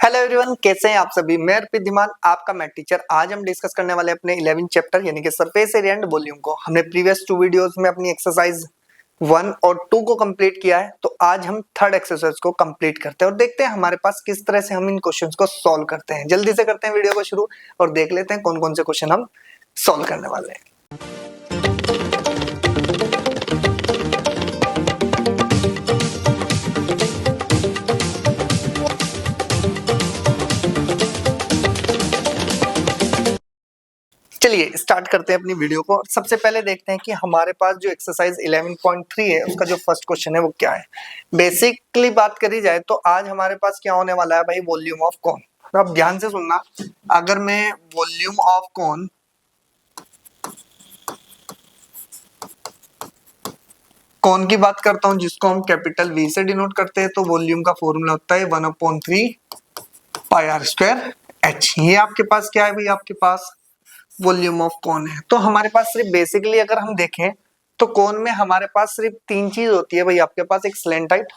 Hello everyone, कैसे हैं आप सभी। मैं अर्पित धीमान, आपका मैथ टीचर। आज हम डिस्कस करने वाले अपने 11th चैप्टर यानी कि सरफेस एरिया एंड वॉल्यूम को। हमने प्रीवियस 2 वीडियोस में अपनी एक्सरसाइज 1 और 2 को कंप्लीट किया है, तो आज हम थर्ड एक्सरसाइज को कंप्लीट करते हैं और देखते हैं हमारे पास किस तरह से हम इन क्वेश्चंस को सॉल्व करते हैं। जल्दी से करते हैं वीडियो को शुरू और देख लेते हैं कौन कौन से क्वेश्चन हम सॉल्व करने वाले हैं। चलिए स्टार्ट करते हैं अपनी वीडियो को। सबसे पहले देखते हैं कि हमारे पास जो एक्सरसाइज 11.3 है उसका जो फर्स्ट क्वेश्चन है वो क्या है। बेसिकली बात करी जाए तो आज हमारे पास क्या होने वाला है भाई, वॉल्यूम ऑफ कोन। तो अब ध्यान से सुनना, अगर मैं वॉल्यूम ऑफ कोन की बात करता हूं जिसको हम कैपिटल वी से डिनोट करते हैं, तो वॉल्यूम का फॉर्मूला होता है 1/3 पाई आर स्क्वायर एच। ये आपके पास क्या है भाई, आपके पास वॉल्यूम ऑफ कोन है। तो हमारे पास सिर्फ बेसिकली अगर हम देखें तो कोन में हमारे पास सिर्फ 3 चीज होती है भाई। आपके पास एक स्लैंट हाइट,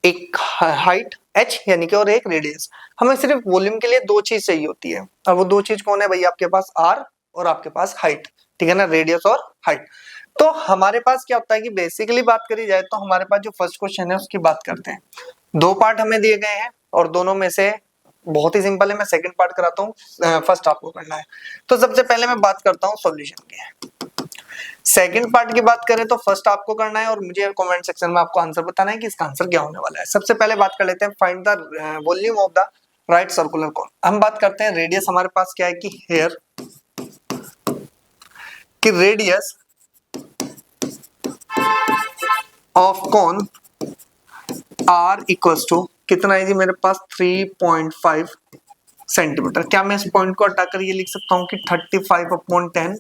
एक हाइट h यानी कि, और एक रेडियस। हमें सिर्फ वॉल्यूम के लिए 2 चीज चाहिए होती है, और वो 2 चीज कौन है भाई, आपके पास r और आपके पास हाइट। ठीक है ना, रेडियस और हाइट। तो हमारे पास क्या होता है कि बेसिकली बात करी जाए तो हमारे पास जो फर्स्ट क्वेश्चन है उसकी बात करते हैं। 2 पार्ट हमें दिए गए हैं और दोनों में से बहुत ही सिंपल है। मैं सेकंड पार्ट कराता हूँ, फर्स्ट आपको करना है। तो सबसे पहले मैं बात करता हूँ सॉल्यूशन की। सेकंड पार्ट की बात करें तो फर्स्ट आपको करना है और मुझे कमेंट सेक्शन में आपको आंसर बताना है कि इसका आंसर क्या होने वाला है। सबसे पहले बात कर लेते हैं, find the volume of the right circular कोन। हम बात करते हैं रेडियस। हमारे पास क्या है कि हेयर कि radius of cone r equals to कितना है जी, मेरे पास 3.5 सेंटीमीटर। क्या मैं इस पॉइंट को हटाकर ये लिख सकता हूँ कि 35/10,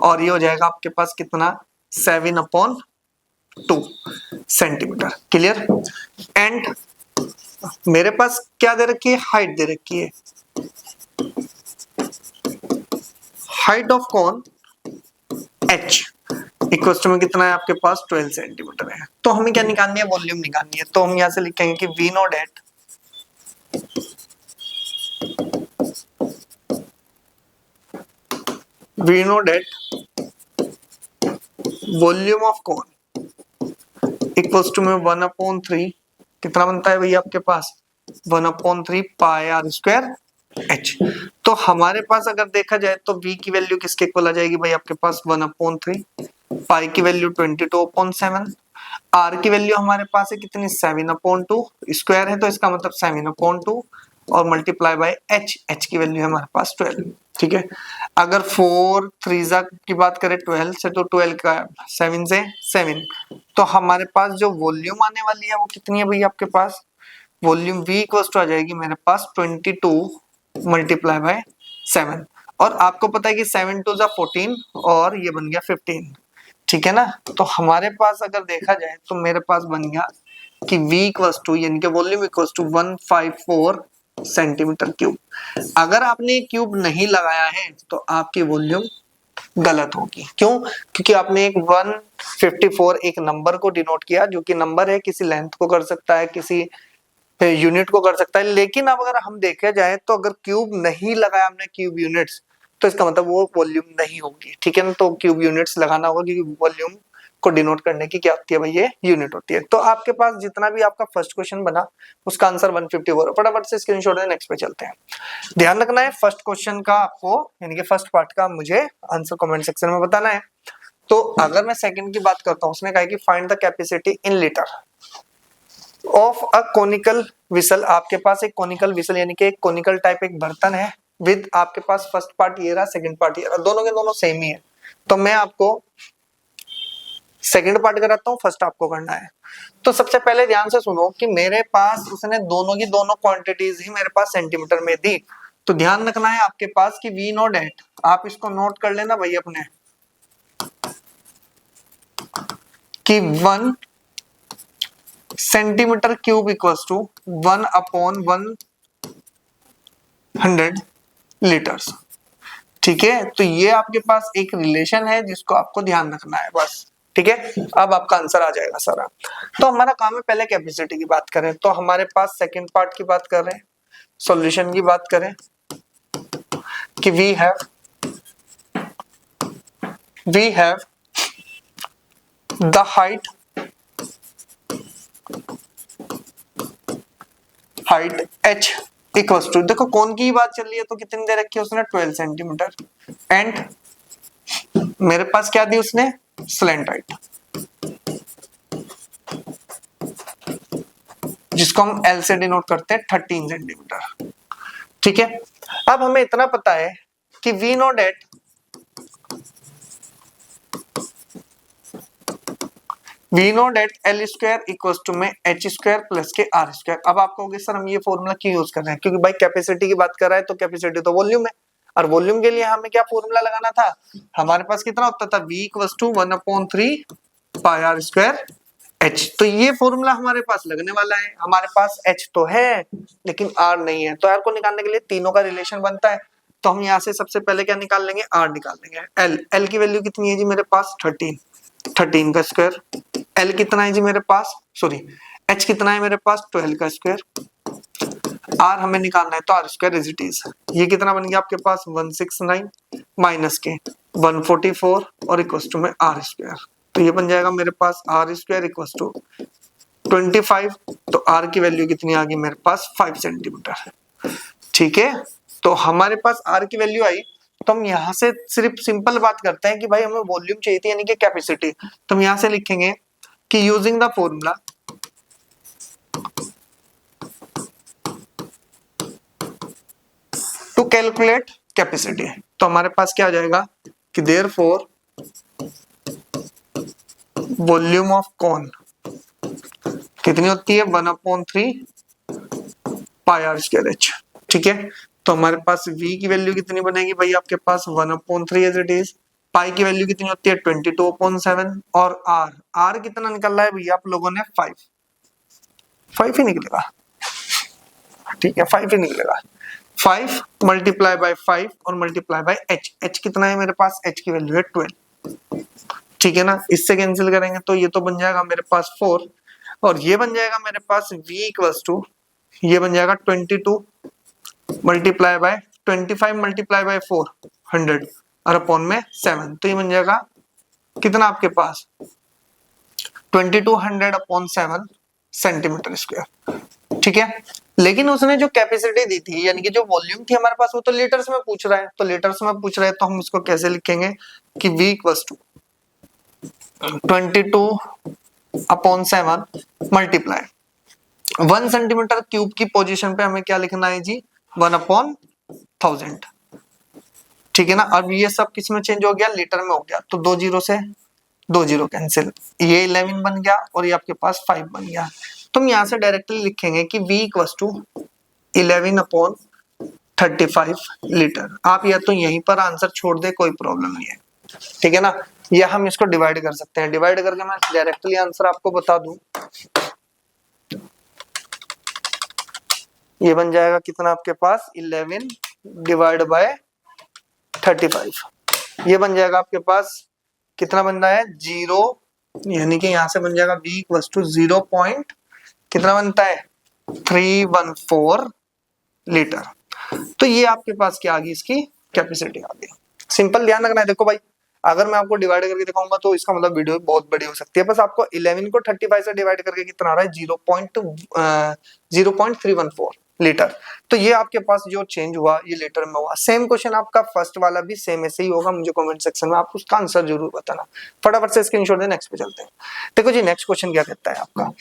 और ये हो जाएगा आपके पास कितना, 7/2 सेंटीमीटर। क्लियर। एंड मेरे पास क्या दे रखी है, हाइट दे रखी है। Height of cone h equals to में कितना है आपके पास, 12 सेंटीमीटर है। तो हमें क्या निकालनी है, वॉल्यूम निकालनी है। तो हम यहां से लिखेंगे कि we know that volume of cone equals to में 1/3 कितना बनता है भैया आपके पास, 1/3 पाई आर स्क्वायर एच। तो हमारे पास अगर देखा जाए तो v की वैल्यू किसके इक्वल आ जाएगी भाई, आपके पास 1/3, पाई की वैल्यू 22/7, r की वैल्यू हमारे पास है कितनी, 7/2, स्क्वायर है तो इसका मतलब 7/2 और मल्टीप्लाई बाय h की वैल्यू है हमारे पास 12। ठीक है। अगर 4 3 की बात करें 12 से, तो 12 का 7 से 7, तो हमारे पास जो वॉल्यूम आने वाली है वो कितनी है भाई, आपके पास वॉल्यूम v इक्वल्स टू आ जाएगी मेरे पास 22 मल्टीप्लाई बाय 7। और आपको पता है कि 7 2 14 और ये बन गया 15। ठीक है ना। तो हमारे पास अगर देखा जाए तो मेरे पास बन गया कि v इक्वल्स टू यानी कि volume equals to 154 centimetre cube. अगर आपने क्यूब नहीं लगाया है तो आपकी वॉल्यूम गलत होगी। क्यों? क्योंकि आपने एक 154 एक नंबर को डिनोट किया, जो कि नंबर है, किसी लेंथ को कर सकता है, किसी यूनिट को कर सकता है। लेकिन अब अगर हम देखा जाए तो अगर क्यूब नहीं लगाया हमने, क्यूब यूनिट्स, तो इसका मतलब वो वॉल्यूम नहीं होगी। ठीक है ना। तो क्यूब यूनिट्स लगाना होगा क्योंकि वॉल्यूम को डिनोट करने की क्या होती है भाई, ये यूनिट होती है। तो आपके पास जितना भी आपका फर्स्ट क्वेश्चन बना उसका आंसर 154। फटाफट से स्क्रीनशॉट है, नेक्स्ट पे चलते हैं। ध्यान रखना है फर्स्ट क्वेश्चन का आपको, यानी कि फर्स्ट पार्ट का मुझे आंसर कमेंट सेक्शन में बताना है। तो अगर मैं सेकंड की बात करता हूँ, उसने कहा कि find the capacity in litre of a conical whistle. आपके पास एक कोनिकल विसल यानी कि एक कोनिकल टाइप एक बर्तन है विद, आपके पास फर्स्ट पार्ट ये रहा, सेकंड पार्ट ये रहा, दोनों के दोनों सेम ही है। तो मैं आपको सेकंड पार्ट कराता हूँ, फर्स्ट आपको करना है। तो सबसे पहले ध्यान से सुनो कि मेरे पास उसने दोनों की दोनों क्वांटिटीज ही मेरे पास सेंटीमीटर में दी। तो ध्यान रखना है आपके पास कि वी नोट एट, आप इसको नोट कर लेना भाई अपने, कि 1 centimetre cube equals to 1/100 litres. ठीक है। तो ये आपके पास एक रिलेशन है जिसको आपको ध्यान रखना है बस। ठीक है। अब आपका आंसर आ जाएगा सारा। तो हमारा काम है पहले कैपेसिटी की बात करें, तो हमारे पास सेकंड पार्ट की बात कर रहे हैं। सॉल्यूशन की बात करें कि we have the height h equals to, देखो कौन की बात चल रही है तो कितनी दे रखी है उसने 12 सेंटीमीटर, एंड मेरे पास क्या दी उसने, स्लैंट हाइट, जिसको हम L से डिनोट करते हैं 13 सेंटीमीटर। ठीक है, अब हमें इतना पता है कि we know that L square equals to में h स्क्वायर प्लस के r स्क्वायर। अब आप कहोगे सर हम ये फॉर्मूला क्यों यूज कर रहे हैं, क्योंकि भाई कैपेसिटी की बात कर रहा है तो कैपेसिटी तो वॉल्यूम है, और वॉल्यूम के लिए हमें क्या फॉर्मूला लगाना था, हमारे पास कितना होता था v equals to 1/3 pi r square h। तो ये फॉर्मूला हमारे पास लगने वाला है, हमारे पास h तो है लेकिन r नहीं है, तो r को निकालने के लिए तीनों का रिलेशन बनता है, तो हम यहाँ से सबसे पहले क्या निकाल लेंगे, r निकाल लेंगे। l की वैल्यू कितनी है जी मेरे पास 13 का स्क्वायर, L कितना है जी मेरे पास, सॉरी H कितना है मेरे पास 12 का स्क्वायर, R हमें निकालना है तो R square is it is, ये कितना बन गया आपके पास 169 माइनस के 144 और इक्वल टू में R स्क्वायर, तो ये बन जाएगा मेरे पास R स्क्वायर इक्वल टू 25, तो R की वैल्यू कितनी आ गई मेरे पास 5 सेंटीमीटर। ठीक है, तो हमारे पास R की वैल्यू आई, तो हम यहाँ से सिर्फ सिंपल बात करते हैं कि भाई हमें वॉल्यूम चाहिए थी यानी कि कैपेसिटी, तो हम यहाँ से लिखेंगे कि using the formula to calculate capacity, तो हमारे पास क्या आ जाएगा कि देयरफॉर वॉल्यूम ऑफ कॉन कितनी होती है 1/3 पाई r स्क्वायर h। ठीक है, तो हमारे पास v की वैल्यू कितनी बनेगी भाई आपके पास 1/3 एज इट इज, पाई की वैल्यू कितनी होती है 22/7, और r कितना निकल रहा है भैया आप लोगों ने 5 ही निकलेगा। ठीक है, 5 ही निकलेगा, 5 मल्टीप्लाई बाय 5 और मल्टीप्लाई बाय h कितना है मेरे पास, h की वैल्यू है 12। ठीक है ना, इससे कैंसिल करेंगे तो ये तो बन जाएगा मेरे पास 4, और ये बन जाएगा मेरे पास v इक्वल्स टू, ये बन जाएगा 22 मल्टीप्लाई बाय 25 मल्टीप्लाई बाय 4 100 और अपॉन में 7, तो ये बन जाएगा कितना आपके पास 2200 अपॉन 7 सेंटीमीटर स्क्वायर। ठीक है, लेकिन उसने जो कैपेसिटी दी थी यानी कि जो वॉल्यूम थी हमारे पास वो तो लीटर्स में पूछ रहा है, तो लीटर्स में पूछ रहा है तो हम इसको कैसे लिखेंगे कि v equals to 22 upon 7 multiply 1 centimetre cube की पोजीशन पे हमें क्या लिखना है जी 1/1000। ठीक है ना, अब ये सब किस में चेंज हो गया, लीटर में हो गया, तो 2 जीरो से 2 जीरो कैंसिल, ये 11 बन गया और ये आपके पास 5 बन गया, तो हम यहाँ से डायरेक्टली लिखेंगे कि v इक्वल्स टू 11/35 लीटर। आप या तो यहीं पर आंसर छोड़ दे कोई प्रॉब्लम नहीं है। ठीक है ना, या हम इसको डिवाइड कर सकते हैं, डिवाइड करके मैं डायरेक्टली आंसर आपको बता दूं, ये बन जाएगा कितना आपके पास 11 डिवाइड बाय 35, ये बन जाएगा आपके पास कितना बन रहा है 0, यानी कि यहां से बन जाएगा v इक्वल्स टू 0 पॉइंट कितना बनता है 314 लीटर। तो ये आपके पास क्या आ गई, इसकी कैपेसिटी आ गई। सिंपल ध्यान रखना है, देखो भाई अगर मैं आपको डिवाइड करके दिखाऊंगा तो इसका मतलब वीडियो बहुत बड़ी हो सकती है, बस आपको 11 को 35 से डिवाइड करके कितना आ रहा है 0.314 लीटर, तो ये आपके पास जो चेंज हुआ ये लीटर में हुआ। सेम क्वेश्चन आपका फर्स्ट वाला भी सेम ऐसे ही होगा, मुझे कमेंट सेक्शन में आप उसका आंसर जरूर बताना। फटाफट से स्क्रीनशॉट दे, नेक्स्ट पे चलते हैं। देखो जी नेक्स्ट क्वेश्चन क्या कहता है आपका,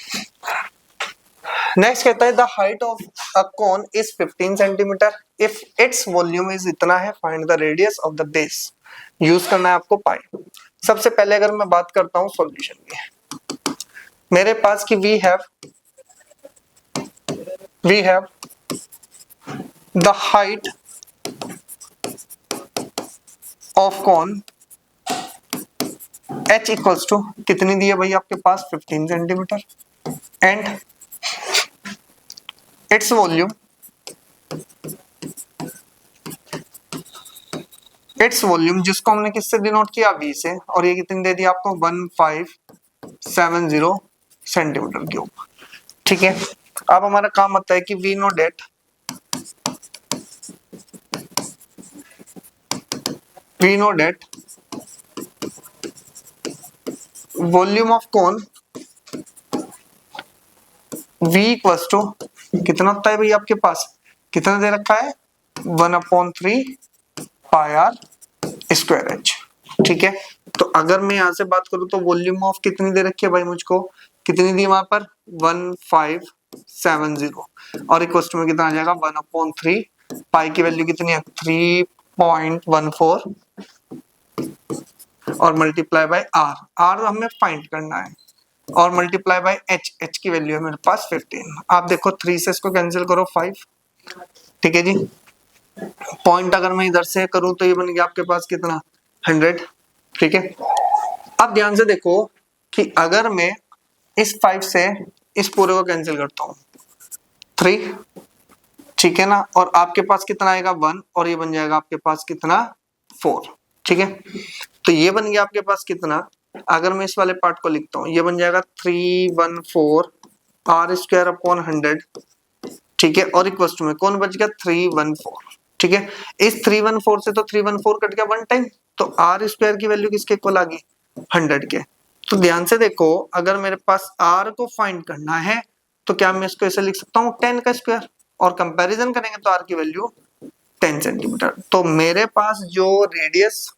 नेक्स्ट कहता है the height of a cone is 15 centimetre if its volume is इतना है, find the radius of the base. Use करना है आपको पाई। सबसे पहले अगर मैं बात करता हूं सॉल्यूशन की, मेरे पास कि we have the height of cone h equals to कितनी दी है भाई आपके पास 15 सेंटीमीटर एंड इट्स वॉल्यूम जिसको हमने किससे डिनोट किया v से, और ये कितनी दे दी आपको 1570 सेंटीमीटर क्यूब। ठीक है, अब हमारा काम आता है कि we know that we know that volume of cone V equals to कितना होता है भाई आपके पास, कितना दे रखा है 1/3 पाई आर स्क्वायर एच। ठीक है, तो अगर मैं यहाँ से बात करूँ तो वॉल्यूम ऑफ कितनी दे रखी है भाई मुझको, कितनी दी वहां पर 1570 और इक्वल्स टू में कितना आ जाएगा 1/3 पाई की वैल्यू कितनी है 3.14 और मल्टीप्लाई बाय आर, आर हमें फाइंड करना है और मल्टीप्लाई बाय एच, एच की वैल्यू है मेरे पास 15। आप देखो 3 से इसको कैंसिल करो 5। ठीक है जी, पॉइंट अगर मैं इधर से करूं तो ये बन गया आपके पास कितना 100। ठीक है, अब ध्यान से देखो कि अगर मैं इस 5 से इस पूरे को कैंसिल करता हूं 3, ठीक है ना, और आपके पास कितना आएगा 1 और ये बन जाएगा आपके पास कितना 4। ठीक है, तो ये बन गया आपके पास कितना, अगर मैं इस वाले पार्ट को लिखता हूँ ये बन जाएगा 314 आर स्क्वायर अपॉन 100। ठीक है, और इक्वल टू में कौन बच गया 314। ठीक है, इस 314 से तो 314 कट गया वन टाइम, तो आर स्क्वायर की वैल्यू किसके इक्वल आ गई 100 के। तो ध्यान से देखो, अगर मेरे पास आर को फाइंड करना है तो क्या मैं इसको ऐसे लिख सकता हूँ 10 का स्क्वायर, और कंपैरिजन करेंगे तो आर की वैल्यू 10 सेंटीमीटर। तो मेरे पास जो रेडियस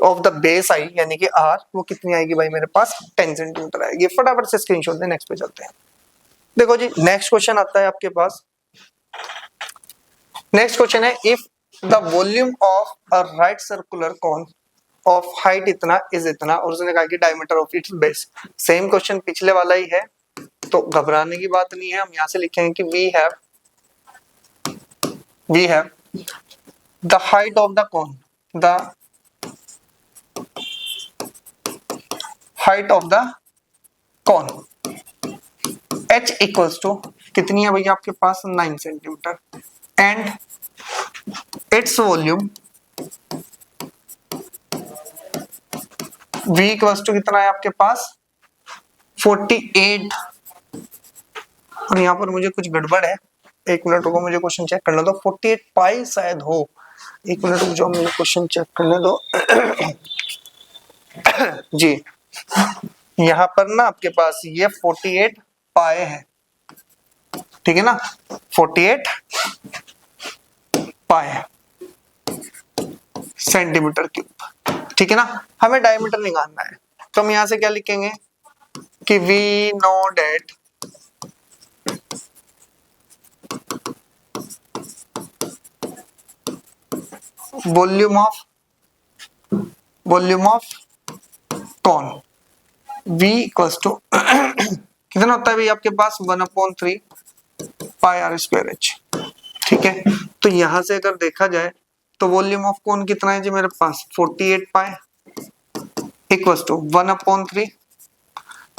ऑफ द बेस आई यानी कि आर वो कितनी आएगी भाई मेरे पास 10 सेंटीमीटर आएगी। फटाफट से स्क्रीनशॉट दे, नेक्स्ट पे चलते हैं। देखो जी नेक्स्ट क्वेश्चन आता है आपके पास। नेक्स्ट क्वेश्चन है if the volume of a right circular cone of height इतना इज इतना, और उसने कहा कि diameter of its base. Same question पिछले वाला ही है, तो घबराने की बात नहीं है। हम यहाँ से लिखेंगे कि we have the height of the cone, the height of the cone h equals to कितनी है भैया आपके पास 9 centimetre and its volume v equals to कितना है आपके पास 48। और यहाँ पर मुझे कुछ गड़बड़ है, एक मिनट रुको मुझे क्वेश्चन चेक करने दो। 48 पाई शायद हो, एक मिनट रुक जाओ मुझे क्वेश्चन चेक करने दो। जी यहाँ पर ना आपके पास ये 48 पाए है, ठीक है ना, 48 पाए सेंटीमीटर क्यूब। ठीक है ना, हमें डायमीटर निकालना है, तो हम यहां से क्या लिखेंगे कि we know that volume of cone v equals to कितना होता है भाई आपके पास 1/3 पाई आर स्क्वायर एच। ठीक है, तो यहां से अगर देखा जाए तो वॉल्यूम ऑफ कॉन कितना है जी मेरे पास 48 पाई इक्वल्स टू 1/3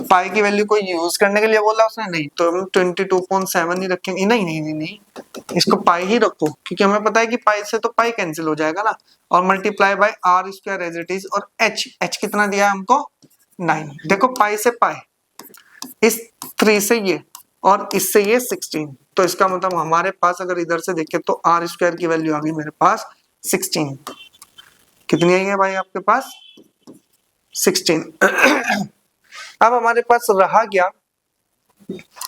पाई की वैल्यू को यूज करने के लिए बोला उसने, नहीं तो हम 22.7 ही रखेंगे। नहीं नहीं नहीं नहीं, इसको पाई ही रखो, क्योंकि हमें पता है कि पाई से तो पाई कैंसिल हो जाएगा ना, और multiply by r square as it is, और एच कितना दिया है हमको 9। देखो पाई से पाई, इस 3 से ये और इससे ये 16, तो इसका मतलब हमारे पास अगर इधर से देखें तो आर स्क्वायर की वैल्यू आ गई मेरे पास 16। कितनी आई है भाई आपके पास 16। अब हमारे पास रहा क्या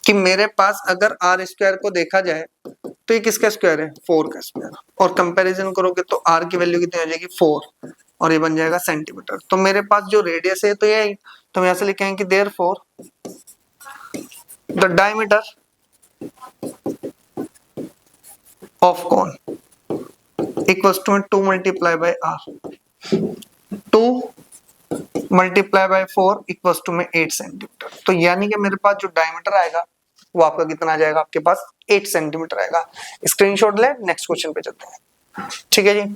कि मेरे पास अगर आर स्क्वायर को देखा जाए तो ये किसका स्क्वायर है 4 का स्क्वायर, और कंपैरिजन करोगे तो आर की वैल्यू कितनी हो जाएगी 4 और ये बन जाएगा सेंटीमीटर। तो मेरे पास जो रेडियस है तो ये, तो हम यहाँ से लिखेंगे कि therefore the diameter of cone equals to 2 multiply by r, 2 multiply by 4 equals to में 8 सेंटीमीटर। तो यानी कि मेरे पास जो डायमीटर आएगा वो आपका कितना आ जाएगा आपके पास 8 सेंटीमीटर आएगा। स्क्रीनशॉट ले, नेक्स्ट क्वेश्चन पे चलते हैं। ठीक है जी,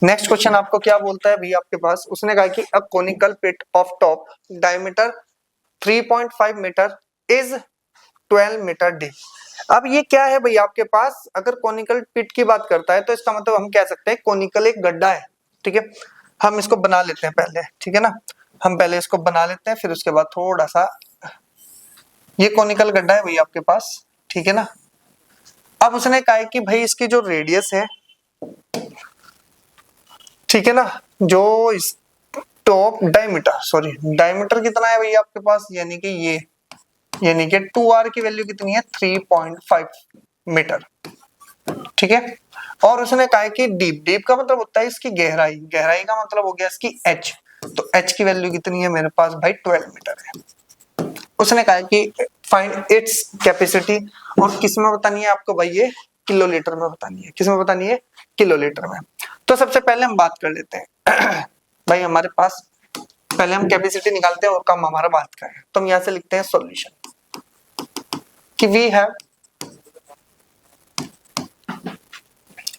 नेक्स्ट क्वेश्चन आपको क्या बोलता है भैया आपके पास, उसने कहा कि a conical pit of top diameter 3.5 metre is 12 metre deep. अब ये क्या है भैया आपके पास, अगर कोनिकल पिट की बात करता है तो इसका मतलब हम कह सकते हैं कोनिकल एक गड्ढा है। ठीक है, हम इसको बना लेते हैं पहले, ठीक है ना, हम पहले इसको बना लेते हैं, फिर उसके बाद थोड़ा सा, ये कोनिकल गड्ढा है भैया आपके पास, ठीक है ना। अब उसने कहा है कि भाई इसकी जो रेडियस है, ठीक है ना। जो इस टॉप डायमीटर कितना है भैया आपके पास, यानी कि ये, यानी कि 2r की वैल्यू कितनी है 3.5 मीटर। ठीक है। और उसने कहा है कि डीप का मतलब होता है इसकी गहराई, गहराई का मतलब हो गया इसकी h, तो h की वैल्यू कितनी है मेरे पास भाई 12 मीटर है। उसने कहा है कि फाइंड इट्स कैपेसिटी, और किस में बतानी है आपको भाई, ये किलोलीटर में बतानी है। किस में बतानी है, किलोलीटर में। तो सबसे पहले हम बात कर लेते हैं भाई हमारे पास, पहले हम कैपेसिटी निकालते हैं और काम हमारा बात का है। तो हम यहां से लिखते हैं सॉल्यूशन कि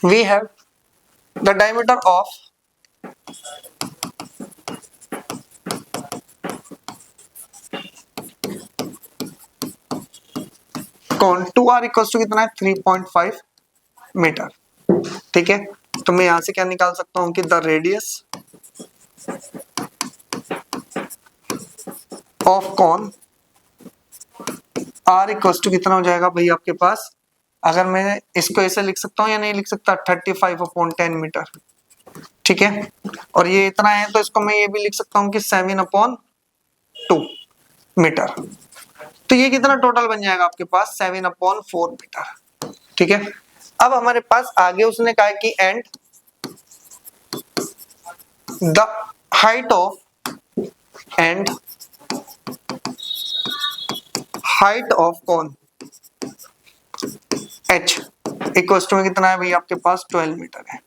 we have the diameter of कौन 2r इक्वल टू कितना है 3.5 मीटर। ठीक है। तो मैं यहां से क्या निकाल सकता हूं कि द रेडियस ऑफ कौन r इक्वल टू कितना हो जाएगा भाई आपके पास, अगर मैं इसको ऐसे लिख सकता हूं या नहीं लिख सकता, 35/10 मीटर। ठीक है। और ये इतना है तो इसको मैं ये भी लिख सकता हूं कि 7/2 मीटर। तो ये कितना टोटल बन जाएगा आपके पास 7/4 मीटर। ठीक है। अब हमारे पास आगे उसने कहा कि एंड द हाइट ऑफ कौन h इक्वल टू में कितना है भाई आपके पास 12 मीटर है।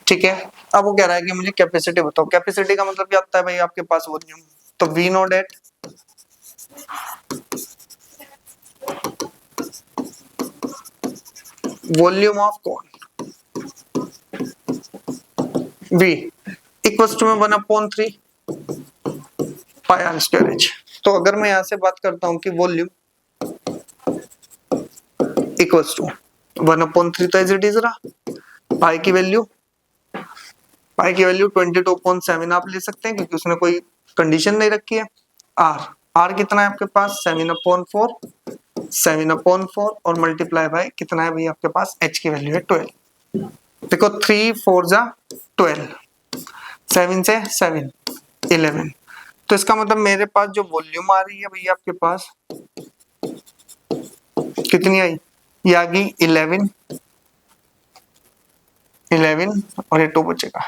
ठीक है। अब वो कह रहा है कि मुझे कैपेसिटी बताओ। कैपेसिटी का मतलब क्या होता है भाई आपके पास वॉल्यूम। तो we know that volume of cone v equal to में 1/3 पाई आर स्क्वायर एच। तो अगर मैं यहां से बात करता हूं कि वॉल्यूम इक्वल टू 1/3, तो एज इट इज रहा। पाई की वैल्यू 22.7 आप ले सकते हैं क्योंकि उसने कोई कंडीशन नहीं रखी है। आर कितना है आपके पास 7/4 और मल्टीप्लाई बाय कितना है भाई आपके पास h की वैल्यू है 12। देखो 3 4 जा 12, 7 से 7 11। तो इसका मतलब मेरे पास जो वॉल्यूम आ रही है भैया आपके पास कितनी आई, ये आ गई 11 और ये 2 बचेगा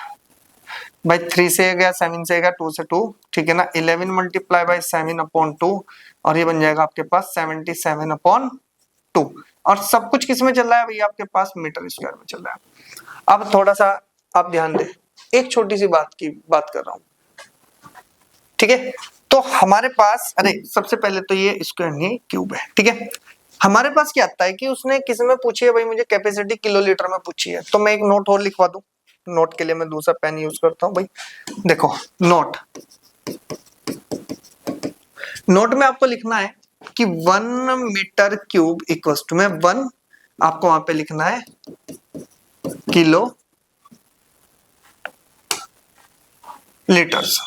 भाई, 3 से गया 7 से गया 2 से 2। ठीक है ना। 11 मल्टीप्लाई बाय 7/2 और ये बन जाएगा आपके पास 77/2। और सब कुछ किस में चल रहा है भैया आपके पास मीटर स्क्वायर में चल रहा है। अब थोड़ा सा आप ध्यान दें, एक छोटी सी बात की बात कर रहा हूं। ठीक है। तो हमारे पास, अरे सबसे पहले तो ये स्क्वायर नहीं क्यूब है। ठीक है। हमारे पास क्या आता है कि उसने किस में पूछी है भाई, मुझे कैपेसिटी किलोलीटर में पूछी है। तो मैं एक नोट और लिखवा दूं। नोट के लिए मैं दूसरा पेन यूज करता हूं भाई। देखो नोट में आपको लिखना है कि 1 मीटर क्यूब इक्वल टू में 1, आपको वहां पे लिखना है किलो लीटर्स।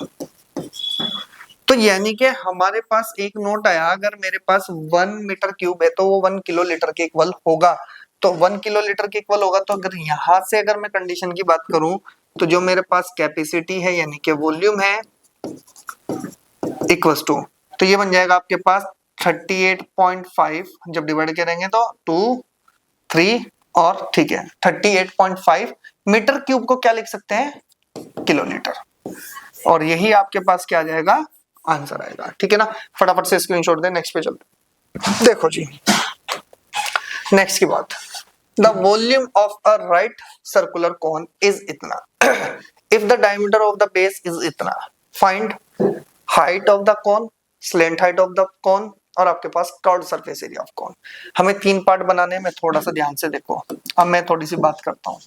तो यानी कि हमारे पास एक नोट आया, अगर मेरे पास 1 मीटर क्यूब है तो वो 1 किलो लीटर के इक्वल होगा। तो 1 किलो लीटर के इक्वल होगा। तो अगर यहां से अगर मैं कंडीशन की बात करूं तो जो मेरे पास कैपेसिटी है यानी कि वॉल्यूम है इक्वल टू, तो ये बन जाएगा आपके पास 38.5, जब डिवाइड करेंगे तो 2 3 और ठीक है 38.5 मीटर क्यूब को क्या लिख सकते हैं, किलोलीटर। और यही आपके पास क्या आ जाएगा, आंसर आएगा। ठीक है ना। फटाफट से स्क्रीनशॉट दे, नेक्स्ट पे चलते। देखो जी नेक्स्ट की बात, the volume of a right circular cone is इतना if the diameter of the base is इतना, find height of the cone, slant height of the cone और आपके पास curved surface area of cone. हमें 3 part बनाने हैं। मैं थोड़ा सा ध्यान से देखो। अब मैं थोड़ी सी बात करता हूं।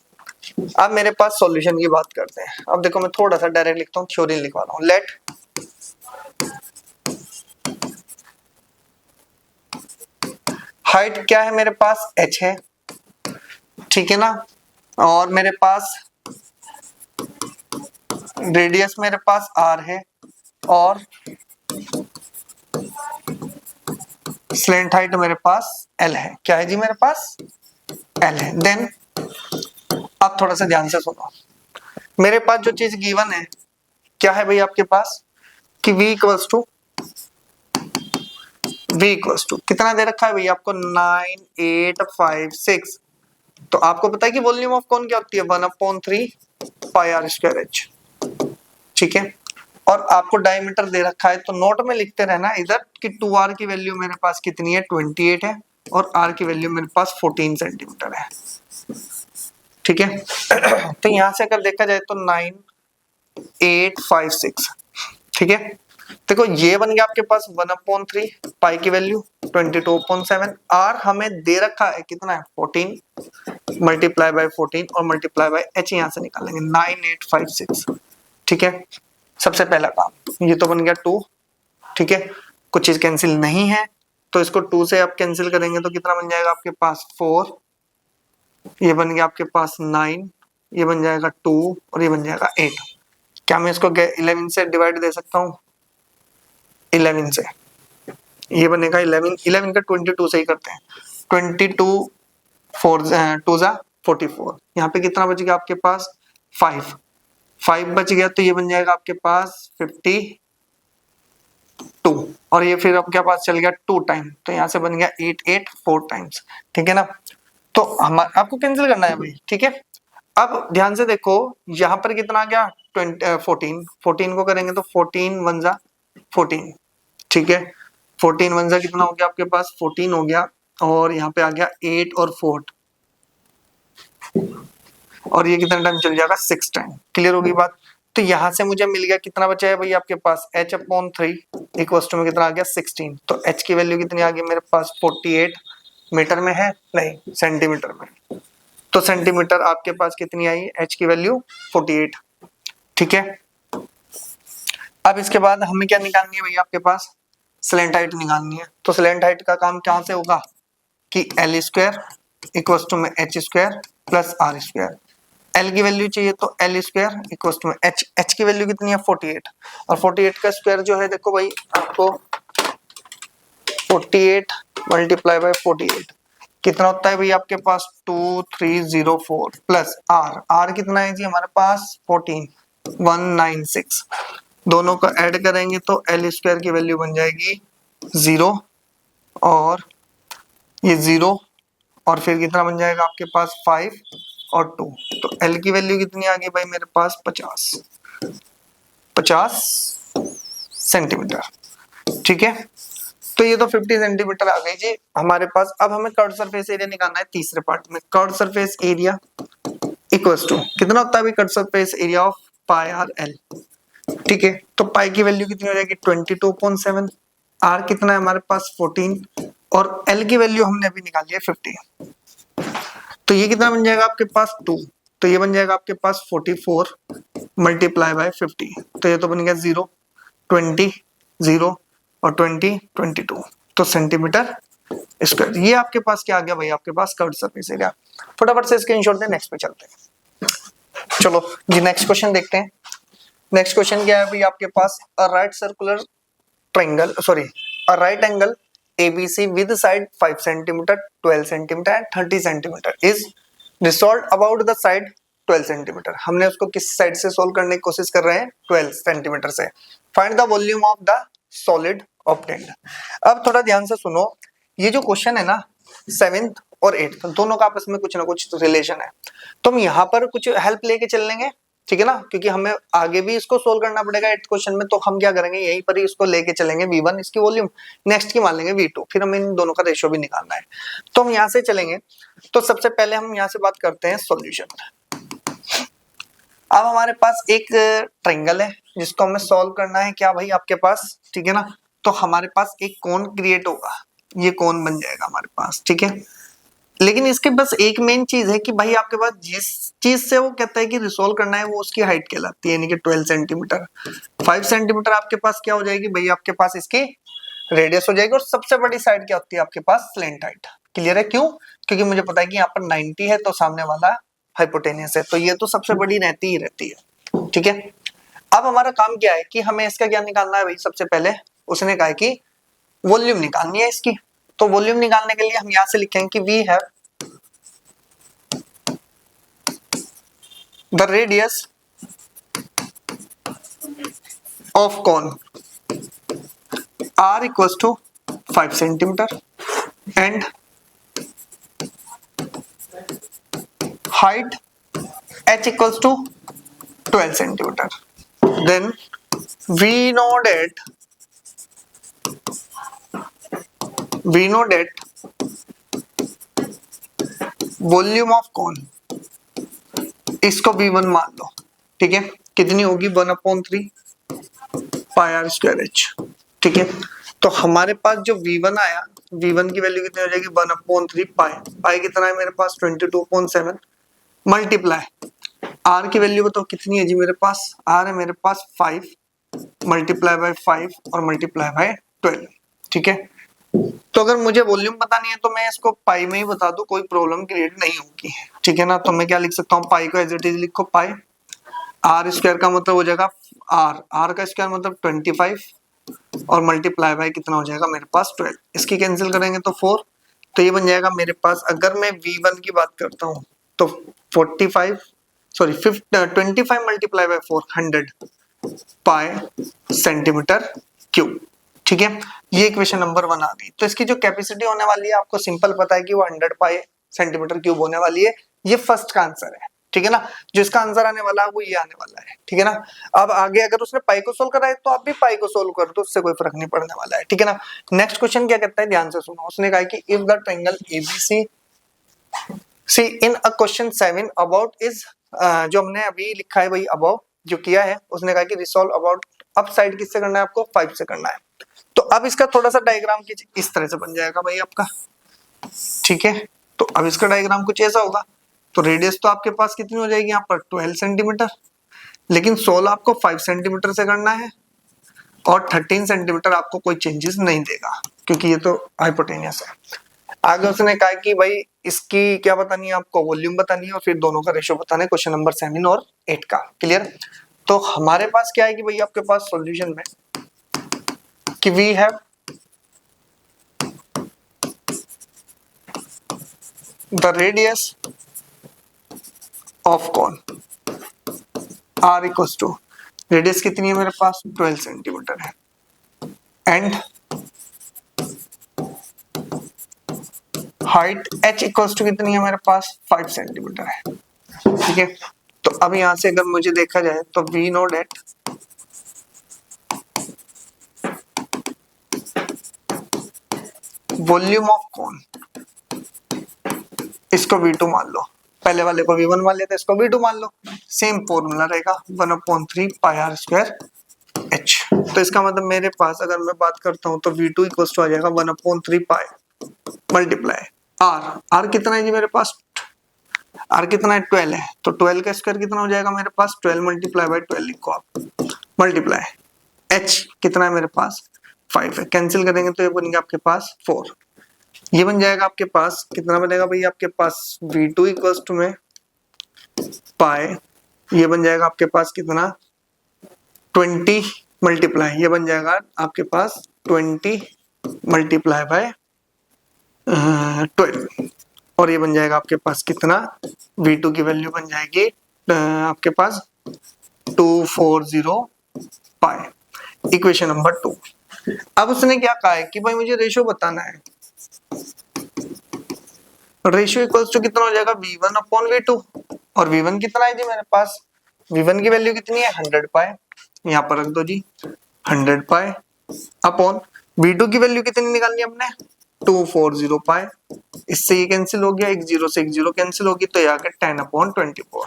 अब मेरे पास सॉल्यूशन की बात करते हैं। अब देखो मैं थोड़ा सा डायरेक्ट लिखता हूं, थ्योरी लिखवा रहा हूं। लेट हाइट क्या है मेरे पास, h है। ठीक है ना। और मेरे पास रेडियस मेरे पास r है और स्लेंट हाइट मेरे पास l है। क्या है जी मेरे पास l है। देन अब थोड़ा सा ध्यान से सुनो। मेरे पास जो चीज गिवन है क्या है भाई आपके पास कि v इक्वल्स टू कितना दे रखा है भाई आपको 9856। तो आपको पता है कि वॉल्यूम ऑफ कौन क्या होती है 1/3 पाई आर स्क्वायर एच। ठीक है, और आपको डायमीटर दे रखा है तो नोट में लिखते रहना इधर कि 2r की वैल्यू मेरे पास कितनी है 28 है और r की वैल्यू मेरे पास 14 सेंटीमीटर है। ठीक है तो यहां से अगर देखा जाए तो 9856। ठीक है, देखो ये बन गया आपके पास 1/3 पाई की वैल्यू 22/7। r हमें दे रखा है कितना है 14 मल्टीप्लाई बाय 14 और मल्टीप्लाई बाय h यहां से निकालेंगे 9856। ठीक है, सबसे पहला काम ये तो बन गया 2। ठीक है, कुछ चीज कैंसिल नहीं है तो इसको 2 से आप कैंसिल करेंगे तो कितना बन जाएगा आपके पास 4, ये बन गया आपके पास 9, ये बन जाएगा 2 और ये बन जाएगा 8। क्या मैं इसको 11 से डिवाइड दे सकता हूँ 11 से, ये बनेगा 11 का 22 से ही करते हैं 22 4 2 जा 44। यहाँ पे कितना बच गया आपके पास 5 बच गया तो ये बन जाएगा आपके पास 52 और ये फिर आपके पास चल गया 2 टाइम तो यहाँ से बन गया 8 4 टाइम्स। ठीक है ना, तो हमारा आपको कैंसिल करना है भाई। ठीक है, अब ध्यान से देखो यहाँ पर कितना आ गया 14 को करेंगे तो 14 1 जा 14। ठीक है, 14 1 जा कितना हो गया आपके पास 14 हो गया और यहाँ पे आ गया 8 और 4 और ये कितना टाइम चल जाएगा 6 टाइम। क्लियर होगी बात। तो यहां से मुझे मिल गया कितना बचा है भाई आपके पास h/3 इक्वल्स टू में कितना आ गया 16। तो h की वैल्यू कितनी आ गई मेरे पास 48 मीटर में है नहीं सेंटीमीटर में। तो सेंटीमीटर आपके पास कितनी आई h की वैल्यू 48। ठीक है, अब इसके बाद हमें क्या निकालनी है भैया आपके पास स्लैंट हाइट निकालनी है। तो स्लैंट हाइट का काम कहां से होगा कि l स्क्वायर इक्वल्स टू में h square plus r square. l की वैल्यू चाहिए तो l स्क्वायर इक्वल्स टू में h की वैल्यू कितनी है 48 और 48 का स्क्वायर जो है देखो भाई आपको 48 मल्टीप्लाई बाय 48 कितना होता है भाई आपके पास 2304 प्लस r कितना है जी हमारे पास 14 196। दोनों को ऐड करेंगे तो l स्क्वायर की वैल्यू बन जाएगी 0 और ये 0 और फिर कितना बन जाएगा आपके पास 5 और 2। तो L की वैल्यू कितनी आ गई भाई मेरे पास 50 सेंटीमीटर। ठीक है, तो ये तो 50 सेंटीमीटर आ गई जी हमारे पास। अब हमें कर्व सरफेस एरिया निकालना है तीसरे पार्ट में। Curve surface area equals to कितना होता है भाई curve surface area of pi r l. ठीक है, तो पाई की वैल्यू कितनी हो जाएगी 22/7, आर कितना है हमारे पास 14 और एल की वैल्यू हमने अभी निकाली है 50। तो ये कितना बन जाएगा आपके पास 2 तो ये बन जाएगा आपके पास 44 मल्टीप्लाई बाय 50 तो ये तो बन गया 0 20 0 और 20 22 तो सेंटीमीटर स्क्वायर। ये आपके पास क्या आ गया भाई आपके पास कर्व सरफेस एरिया। फटाफट से स्क्रीनशॉट दें, नेक्स्ट पे चलते हैं। चलो जी नेक्स्ट क्वेश्चन देखते हैं। नेक्स्ट क्वेश्चन क्या है भाई आपके पास a right circular triangle sorry a right angle ABC with side 5 cm, 12 cm and 30 cm is resolved about the side 12 cm। हमने उसको किस साइड से सोल्व करने की कोशिश कर रहे हैं 12 सेंटीमीटर से। Find the volume of the solid obtained. अब थोड़ा ध्यान से सुनो, ये जो क्वेश्चन है ना 7th और 8th दोनों का आपस में कुछ ना कुछ रिलेशन है तो हम यहाँ पर कुछ हेल्प लेके चल लेंगे। ठीक है ना, क्योंकि हमें आगे भी इसको सोल्व करना पड़ेगा 8th क्वेश्चन में। तो हम क्या करेंगे यहीं पर ही इसको लेके चलेंगे V1 इसकी वॉल्यूम, नेक्स्ट की मान लेंगे V2, फिर हमें इन दोनों का रेशियो भी निकालना है। तो हम यहाँ से चलेंगे। तो सबसे पहले हम यहाँ से बात करते हैं सॉल्यूशन। अब हमारे पास एक ट्रायंगल है जिसको हमें सॉल्व करना है क्या भाई आपके पास। ठीक है ना, तो हमारे पास एक कोन क्रिएट होगा, ये कोन बन जाएगा हमारे पास। ठीक है, लेकिन इसके बस एक मेन चीज है कि भाई आपके पास जिस चीज से वो कहता है कि रिसोल्व करना है वो उसकी हाइट कहलाती है, यानी कि 12 सेंटीमीटर। 5 सेंटीमीटर आपके पास क्या हो जाएगी भाई आपके पास इसकी रेडियस हो जाएगी और सबसे बड़ी साइड क्या होती है आपके पास स्लैंट हाइट। क्लियर है, क्यों? क्योंकि मुझे पता है कि यहाँ पर 90 है तो सामने वाला हाइपोटेनियस है तो ये तो सबसे बड़ी रहती ही रहती है। ठीक है, अब हमारा काम क्या है कि हमें इसका क्या निकालना है भाई। सबसे पहले उसने कहा कि वॉल्यूम निकालनी है इसकी। तो वॉल्यूम निकालने के लिए हम यहां से लिखेंगे कि we have the radius of cone r equals to 5 centimeter and height h equals to 12 centimeter. Then we know that volume of cone, इसको V1 मान लो, ठीक है, कितनी होगी 1/3 पाई r स्क्वायर h, ठीक है। तो हमारे पास जो V1 आया, V1 की वैल्यू कितनी हो जाएगी 1/3 पाई, पाई कितना है मेरे पास 22.7 मल्टीप्लाई r की वैल्यू बताओ कितनी है जी मेरे पास, r है मेरे पास 5 मल्टीप्लाई बाय 5 और मल्टीप्लाई बाय 12, ठीक है। तो अगर मुझे वॉल्यूम पता नहीं है तो मैं इसको पाई में ही बता दूं, कोई प्रॉब्लम क्रिएट नहीं होगी, ठीक है ना। तो मैं क्या लिख सकता हूँ, पाई को एज इट इज लिखो, पाई आर स्क्वायर का मतलब हो जाएगा आर का स्क्वायर मतलब 25 और मल्टीप्लाई बाय कितना हो जाएगा मेरे पास 12, इसकी कैंसिल करेंगे तो 4, तो ये बन जाएगा मेरे पास। अगर मैं V1 की बात करता हूँ तो 25 multiply by 4 100 pi centimetre cube, ठीक है। ये इक्वेशन नंबर 1 आ गई। तो इसकी जो कैपेसिटी होने वाली है आपको सिंपल पता है कि वो 100 पाई सेंटीमीटर क्यूब होने वाली है। ये फर्स्ट का आंसर है, ठीक है ना। जो इसका आंसर आने वाला है वो ये आने वाला है, ठीक है ना। अब आगे अगर उसने पाई को सोल्व करा है तो आप भी पाई को सोल्व कर दो, उससे कोई फर्क नहीं पड़ने वाला है, ठीक है ना। नेक्स्ट क्वेश्चन क्या कहता है, ध्यान से सुनो। उसने कहा कि if the triangle ABC C in a question 7 about is, जो हमने अभी लिखा है वही अबाउट जो किया है, उसने कहा कि रिसॉल्व अबाउट अप साइड किससे करना है आपको 5 से करना है। तो अब इसका थोड़ा सा डायग्राम इस तरह से बन जाएगा भाई आपका, ठीक है। तो अब इसका डायग्राम कुछ ऐसा होगा। तो रेडियस तो आपके पास कितनी हो जाएगी यहाँ पर 12 सेंटीमीटर, लेकिन सोल आपको 5 सेंटीमीटर से करना है और 13 सेंटीमीटर आपको कोई चेंजेस नहीं देगा क्योंकि ये तो हाइपोटेनियस है। आगे उसने कहा कि भाई इसकी क्या बतानी है आपको, वॉल्यूम बतानी है और फिर दोनों का रेशियो बताना है, क्वेश्चन नंबर 7 और 8 का, क्लियर। तो हमारे पास क्या है कि भाई आपके पास सॉल्यूशन में कि we have the radius of cone r equals to, radius कितनी है मेरे पास 12 सेंटीमीटर है and height h equals to कितनी है मेरे पास 5 सेंटीमीटर है, ठीक है। तो अब यहां से अगर मुझे देखा जाए तो we know that volume of cone, इसको V2 मान लो, पहले वाले को V1 मान लेते, इसको V2 मान लो, सेम फॉर्मूला रहेगा 1/3 पाई r स्क्वायर h। तो इसका मतलब मेरे पास अगर मैं बात करता हूं तो V2 इक्वल्स टू आ जाएगा 1/3 पाई मल्टीप्लाई r कितना है जी मेरे पास, r कितना है 12 है, तो 12 का स्क्वायर कितना हो जाएगा मेरे पास 12 मल्टीप्लाई बाय 12 लिखो आप, मल्टीप्लाई h कितना है मेरे पास 5 है, कैंसिल करेंगे तो ये बनेगा आपके पास 4, ये बन जाएगा आपके पास कितना बनेगा भाई आपके पास V2 इक्वल्स टू में पाई, ये बन जाएगा आपके पास कितना 20 मल्टीप्लाई, ये बन जाएगा आपके पास 20 मल्टीप्लाई बाय 12 और ये बन जाएगा आपके पास कितना V2 की वैल्यू बन जाएगी आपके पास 240 पाई, इक्वेशन नंबर 2। अब उसने क्या कहा है कि भाई मुझे रेशियो बताना है, रेशियो इक्वल्स टू कितना हो जाएगा V1 अपॉन V2 और V1 कितना है जी मेरे पास, V1 की वैल्यू कितनी है 100 पाई, यहाँ पर रख दो जी 100 पाई अपॉन V2 की वैल्यू कितनी निकालनी है हमने 240 पाई, इससे ये कैंसिल हो गया, एक जीरो से एक जीरो कैंसिल होगी तो यहाँ के 10/24।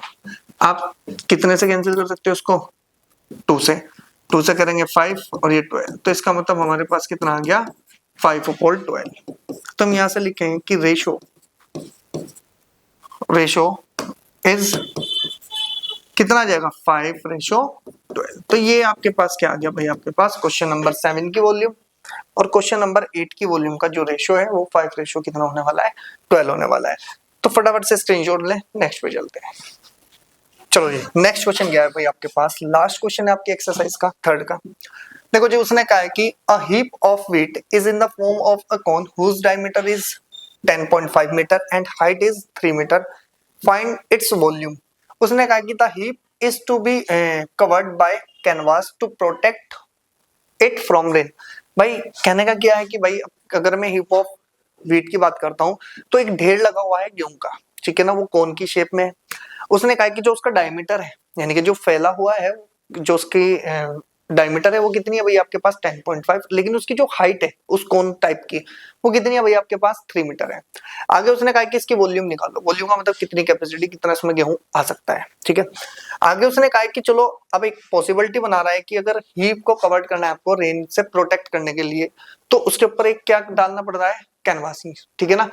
आप कितने से कैंसिल कर सकते हो उसको 2 से करेंगे 5 और ये 12, तो इसका मतलब हमारे पास कितना आ गया 5/12। तो हम यहाँ से लिखेंगे कि रेशो इज कितना आ जाएगा 5/12। तो ये आपके पास क्या आ गया भाई आपके पास क्वेश्चन नंबर 7 की वॉल्यूम और क्वेश्चन नंबर 8 की वॉल्यूम का जो रेशियो है वो 5 रेशियो कितना होने वाला है 12 होने वाला है। तो फटाफट से स्क्रीनशॉट लें, नेक्स्ट पे चलते हैं। चलो जी नेक्स्ट क्वेश्चन क्या है भाई आपके पास, लास्ट क्वेश्चन है आपकी एक्सरसाइज का 3rd का। देखो जी उसने कहा है कि a heap of wheat is in the form of a cone whose diameter is 10.5 metre and height is 3 metre, find its volume. उसने कहा कि द हीप is to be covered by canvas to protect it from rain। भाई कहने का क्या है कि भाई अगर मैं हीप ऑफ व्हीट की बात करता हूँ तो एक ढेर लगा हुआ है गेहूं का, ठीक है ना, वो कोन की शेप में है। उसने कहा कि जो उसका डायमीटर है यानी कि जो फैला हुआ है, जो उसकी डायमीटर है वो कितनी है भाई आपके पास 10.5, लेकिन उसकी जो हाइट है उस कोन टाइप की वो कितनी है भाई आपके पास 3 मीटर है। आगे उसने कहा कि इसकी वॉल्यूम निकालो, वॉल्यूम का मतलब कितनी कैपेसिटी, कितना इसमें गेहूं आ सकता है, ठीक है। आगे उसने कहा कि चलो अब एक पॉसिबिलिटी बना रहा है कि अगर हीप को कवर करना है आपको रेन से प्रोटेक्ट करने के लिए, तो उसके ऊपर एक क्या डालना पड़ रहा है, कैनवास, ठीक है ना।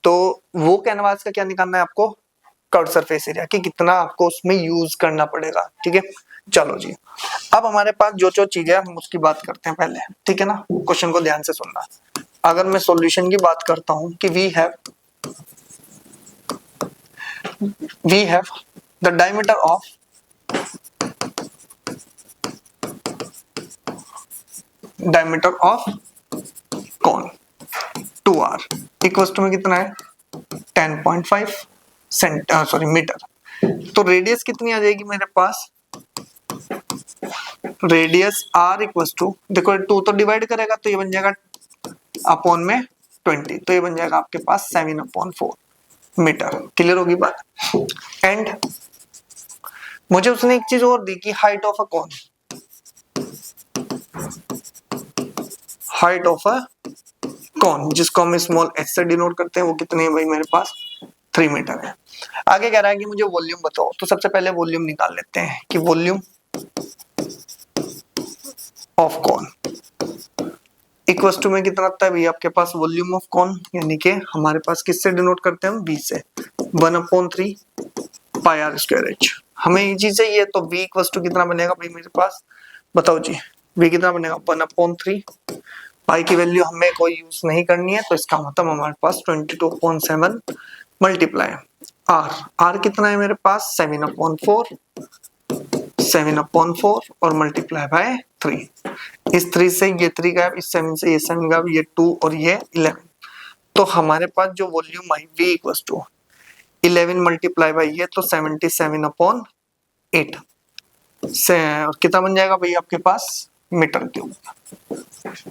तो वो कैनवास का क्या निकालना है आपको, कर्व सरफेस एरिया, कि कितना आपको उसमें यूज करना पड़ेगा, ठीक है। चलो जी, अब हमारे पास जो जो चीजें हम उसकी बात करते हैं पहले, ठीक है ना। क्वेश्चन को ध्यान से सुनना। अगर मैं सॉल्यूशन की बात करता हूं कि we have the diameter of cone 2r equals to में कितना है 10.5 मीटर। तो रेडियस कितनी आ जाएगी मेरे पास, रेडियस r इक्वल्स टू, देखो 2 तो डिवाइड करेगा तो ये बन जाएगा अपॉन में 20, तो ये बन जाएगा आपके पास 7/4 मीटर। क्लियर होगी बात। एंड मुझे उसने एक चीज और दी कि height of a cone, height of a cone जिसको हम स्मॉल h से डिनोट करते हैं, वो कितने है भाई मेरे पास 3 मीटर है। आगे कह रहा है कि मुझे वॉल्यूम बताओ, तो सबसे पहले वॉल्यूम निकाल लेते हैं कि volume of cone equals to में कितना आता है भाई आपके पास वॉल्यूम ऑफ कॉन, यानी कि हमारे पास किससे डिनोट करते हैं हम, v से, 1/3 पाई r स्क्वायर h। हमें ये चीज चाहिए तो v इक्वल्स टू कितना बनेगा भाई मेरे पास, बताओ जी, v कितना बनेगा 1/3, पाई की वैल्यू हमें कोई यूज नहीं करनी है, तो इसका मतलब हमारे पास 22.7 मल्टीप्लाई r कितना है मेरे पास 7/4 और मल्टीप्लाई बाय 3। इस 3 से ये 3 गया, इस 7 से ये 7 गया, ये 2 और ये 11। तो हमारे पास जो वॉल्यूम आई v equals to 11 multiply by ये, तो 77/8 से और कितना बन जाएगा भाई आपके पास मीटर क्यूब,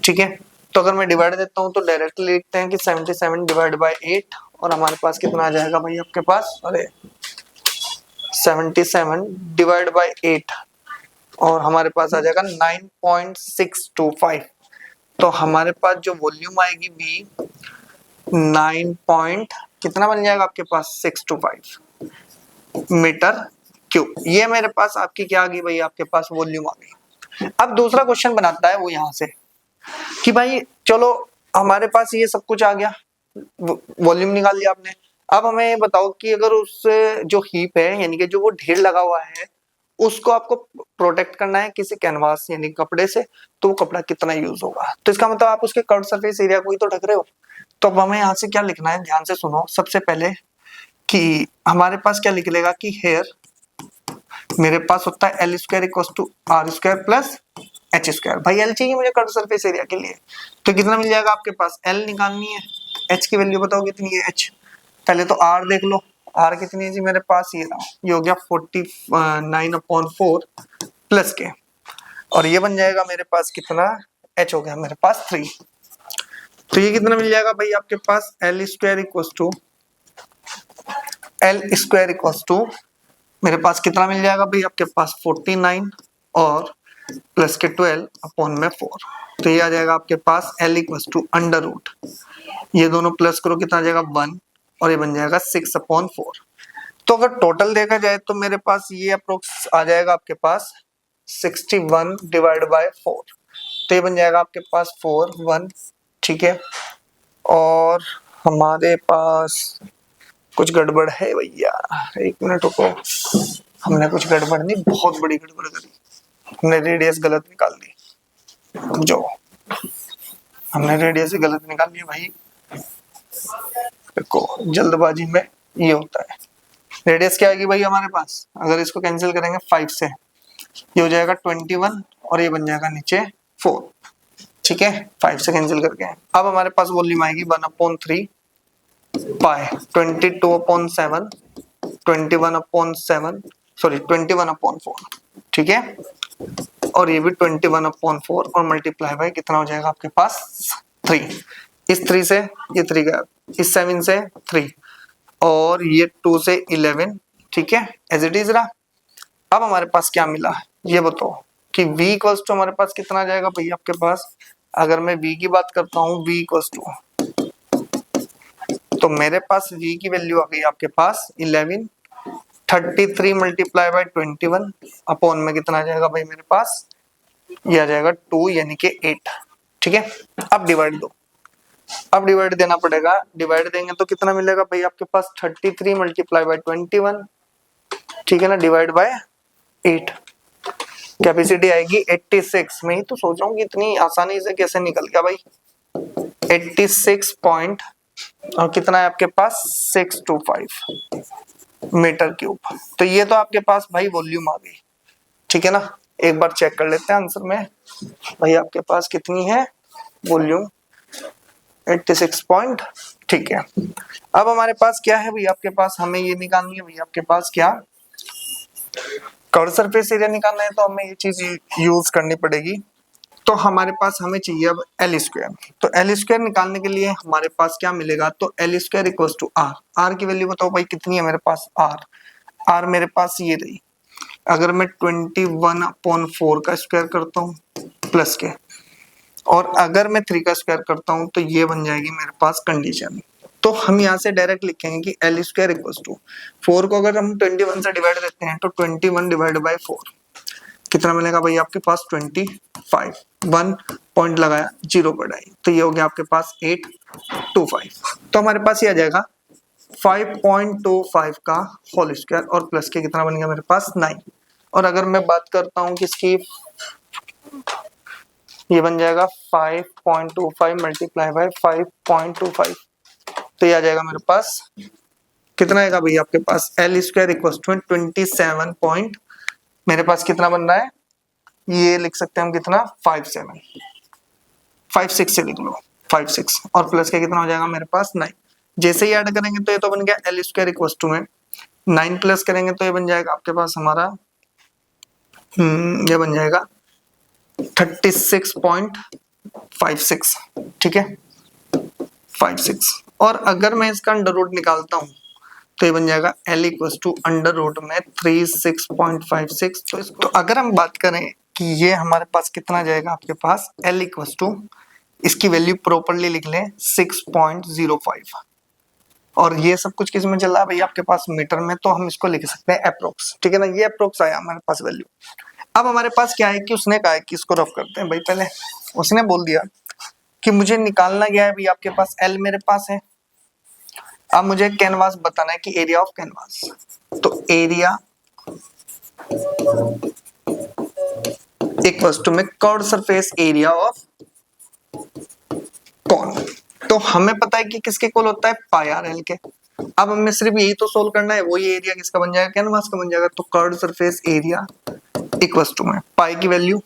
ठीक है। तो अगर मैं डिवाइड देता हूं तो डायरेक्टली लिखते हैं कि 77 डिवाइड बाय 8 और हमारे पास कितना आ जाएगा भाई आपके पास, अरे 77 डिवाइड बाय 8 और हमारे पास आ जाएगा 9.625। तो हमारे पास जो वॉल्यूम आएगी भी 9 पॉइंट कितना बन जाएगा आपके पास 625 मीटर क्यूब। ये मेरे पास आपकी क्या आ गई भाई आपके पास वॉल्यूम आ गई। अब दूसरा क्वेश्चन बनाता है वो यहाँ से कि भाई चलो हमारे पास ये सब कुछ आ गया, वॉल्यूम निकाल लिया आपने। अब हमें ये बताओ कि अगर उस जो हीप है यानी कि जो वो ढेर लगा हुआ है उसको आपको प्रोटेक्ट करना है किसी कैनवास यानी कपड़े से, तो वो कपड़ा कितना यूज होगा, तो इसका मतलब आप उसके कर्व सरफेस एरिया को ही तो ढक रहे हो। तो अब हमें यहाँ से क्या लिखना है, ध्यान से सुनो। सबसे पहले कि हमारे पास क्या लिख लेगा कि हेयर मेरे पास होता है L square equal to R square plus H square. भाई L चाहिए मुझे कर्व सरफेस एरिया के लिए, तो कितना मिल जाएगा आपके पास, L निकालनी है, H की वैल्यू बताओ कितनी है H। पहले तो R देख लो, R कितनी है जी मेरे पास, ये हो गया 49/4 प्लस के, और ये बन जाएगा मेरे पास कितना, H हो गया मेरे पास 3। तो ये कितना मिल जाएगा भाई आपके पास L स्क्वायर इक्वल टू मेरे पास कितना मिल जाएगा भाई आपके पास 49 और प्लस के 12 अपॉन में 4। तो ये आ जाएगा आपके पास L equal to under root, ये दोनों प्लस करो कितना आ जाएगा 1 और ये बन जाएगा 6/4। तो अगर टोटल देखा जाए तो मेरे पास ये अप्रोक्स आ जाएगा आपके पास 61 डिवाइड बाय 4, तो ये बन जाएगा आपके पास 41, ठीक है। और हमारे पास कुछ गड़बड़ है भैया, एक मिनट रुको, हमने कुछ गड़बड़ नहीं, बहुत बड़ी गड़बड़ करी, हमने रेडियस गलत निकाल दी, जो हमने रेडियस ही गलत निकाल ली भाई। देखो जल्दबाजी में ये होता है। रेडियस क्या आएगी भाई हमारे पास, अगर इसको कैंसिल करेंगे 5 से, ये हो जाएगा 21 और ये बन जाएगा नीचे 4, ठीक है, 5 से कैंसिल करके। अब हमारे पास वॉल्यूम आएगी 1/3 पाई 22/7 21/7 सॉरी 21/4, ठीक है, और ये भी 21/4 और मल्टीप्लाई बाय कितना हो जाएगा आपके पास 3। इस 3 से ये 3 गया, इस 7 से 3 और ये 2 से 11, ठीक है, एज इट इज रहा। अब हमारे पास क्या मिला ये बताओ कि v इक्वल्स टू हमारे पास कितना आ जाएगा भैया आपके पास। अगर मैं v की बात करता हूँ v इक्वल्स टू, तो मेरे पास v की वैल्यू आ गई आपके पास 11, 33 मल्टीप्लाई बाय 21 अपॉन में कितना आ जाएगा भाई मेरे पास, ये आ जाएगा 2 यानी कि 8, ठीक है। अब डिवाइड दो, अब डिवाइड देना पड़ेगा, डिवाइड देंगे तो कितना मिलेगा भाई आपके पास 33 मल्टीप्लाई बाय 21, ठीक है ना, डिवाइड बाय 8, कैपेसिटी आएगी 86। मैं ही तो सोच रहा हूँ कि इतनी आसानी से कैसे निकल गया भाई, 86 पॉइंट और कितना है आपके पास 625 मीटर क्यूब। तो ये तो आपके पास भाई वॉल्यूम आ गई, ठीक है ना। एक बार चेक कर लेते हैं आंसर में भाई आपके पास कितनी है वॉल्यूम, 86 पॉइंट, ठीक है। अब हमारे पास क्या है भाई आपके पास, हमें ये निकालनी है भाई आपके पास क्या, कर्व सरफेस एरिया निकालना है, तो हमें ये चीज यूज करनी पड़ेगी। तो हमारे पास हमें चाहिए अब एल स्क्वायर, तो एल स्क्वायर निकालने के लिए हमारे पास क्या मिलेगा, तो L square equal to R. R की वैल्यू बताओ भाई कितनी है मेरे पास, आर मेरे पास ये रही। अगर मैं 21/4 का स्क्वायर करता हूँ प्लस के, और अगर मैं 3 का स्क्वायर करता हूँ तो ये बन जाएगी मेरे पास कंडीशन। तो हम यहाँ से डायरेक्ट लिखेंगे कि एल स्क्वायर इक्वल टू 4 को अगर हम 21 से डिवाइड देते हैं तो 21 डिवाइड बाई 4 कितना मिलेगा भाई आपके पास 25, 1 पॉइंट लगाया 0 बढ़ाई तो ये हो गया आपके पास 825। तो हमारे पास ये आ जाएगा 5.25 का होल स्क्वायर और प्लस के कितना बन गया मेरे पास 9। और अगर मैं बात करता हूँ किसकी, ये बन जाएगा 5.25 मल्टीप्लाई बाय 5.25, तो ये आ जाएगा मेरे पास कितना आएगा भाई आपके पास L square equal to 27 point, मेरे पास कितना बन रहा है, ये लिख सकते हैं हम कितना 56 से लिख लो 56 और प्लस के कितना हो जाएगा मेरे पास 9। जैसे ही ऐड करेंगे तो ये तो बन गया एल स्क्वायर इक्वल टू में 9 प्लस करेंगे तो ये बन जाएगा आपके पास हमारा ये बन जाएगा 36.56, ठीक है 56। और अगर मैं इसका अंडर रूट निकालता हूँ तो ये बन जाएगा L equal to under root में 36.56। तो अगर हम बात करें कि ये हमारे पास कितना जाएगा आपके पास L इक्वल टू, इसकी वैल्यू प्रॉपरली लिख लें 6.05, और ये सब कुछ किस में चल रहा है भाई आपके पास मीटर में, तो हम इसको लिख सकते हैं अप्रोक्स, ठीक है ना, ये अप्रोक्स आया हमारे पास वैल्यू। अब हमारे पास क्या है कि उसने कहा है कि इसको रफ करते हैं भाई, पहले उसने बोल दिया कि मुझे निकालना गया है भाई आपके पास L मेरे पास है। अब मुझे कैनवास बताना है कि एरिया ऑफ कैनवास, तो एरिया इक्वल्स टू में कर्व्ड सरफेस एरिया ऑफ कौन, तो हमें पता है कि किसके इक्वल होता है पाई आर एल के। अब हमें सिर्फ यही तो सोल्व करना है, वही एरिया किसका बन जाएगा कैनवास का बन जाएगा, तो curved surface area equals to में पाई की वैल्यू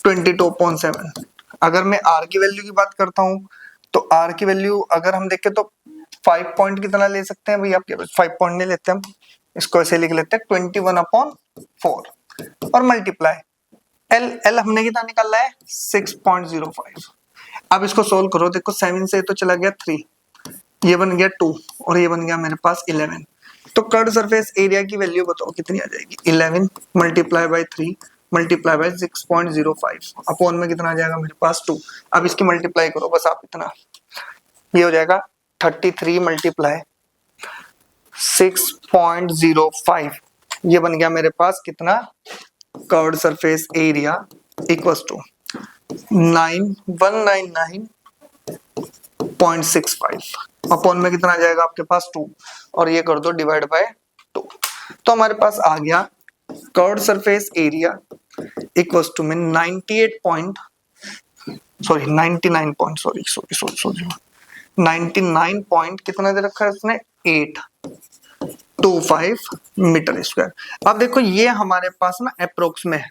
22.7। अगर मैं आर की वैल्यू की बात करता हूं तो आर की वैल्यू अगर हम देखें तो 5 पॉइंट कितना ले सकते हैं भाई आपके, 5 पॉइंट नहीं लेते हम, इसको ऐसे लिख लेते हैं 21/4 और मल्टीप्लाई एल हमने कितना निकाला है 6.05। अब इसको सोल्व करो, देखो 7 से तो चला गया 3, ये बन गया 2 और ये बन गया मेरे पास 11। तो कर्व्ड सरफेस एरिया की वैल्यू बताओ कितनी आ जाएगी, 11 multiply bye 3 multiply by 6.05 upon में कितना आ जाएगा मेरे पास 2। अब इसकी मल्टीप्लाई करो बस आप इतना, ये हो जाएगा 33 मल्टीप्लाई 6.05, ये बन गया मेरे पास कितना curved surface area equals to 199.65 upon में कितना आ जाएगा आपके पास 2 और ये कर दो डिवाइड बाय 2। तो हमारे पास आ गया curved surface area equals to में 99 पॉइंट कितना दे रखा है इसने 825 मीटर स्क्वायर। अब देखो ये हमारे पास ना अप्रोक्स में है,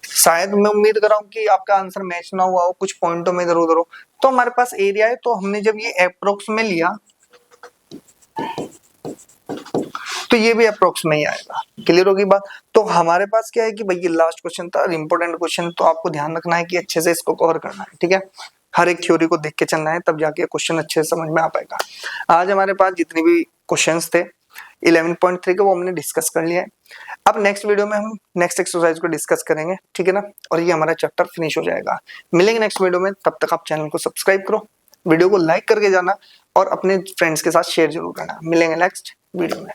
शायद मैं उम्मीद कर रहा हूँ कि आपका आंसर मैच ना हुआ हो, कुछ पॉइंटों में इधर उधर हो। तो हमारे पास एरिया है, तो हमने जब ये अप्रोक्स में लिया तो ये भी अप्रोक्स में ही आएगा। क्लियर होगी बात। तो हमारे पास क्या है कि भाई ये लास्ट क्वेश्चन था, इंपॉर्टेंट क्वेश्चन, तो आपको ध्यान रखना है कि अच्छे से इसको कवर करना है, ठीक है। हर एक थ्योरी को देख के चलना है, तब जाके क्वेश्चन अच्छे से समझ में आ पाएगा। आज हमारे पास जितने भी क्वेश्चंस थे 11.3 के वो हमने डिस्कस कर लिया है। अब नेक्स्ट वीडियो में हम नेक्स्ट एक्सरसाइज को डिस्कस करेंगे, ठीक है ना, और ये हमारा चैप्टर फिनिश हो जाएगा। मिलेंगे नेक्स्ट वीडियो में, तब तक आप चैनल को सब्सक्राइब करो, वीडियो को लाइक करके जाना और अपने फ्रेंड्स के साथ शेयर जरूर करना। मिलेंगे नेक्स्ट वीडियो में।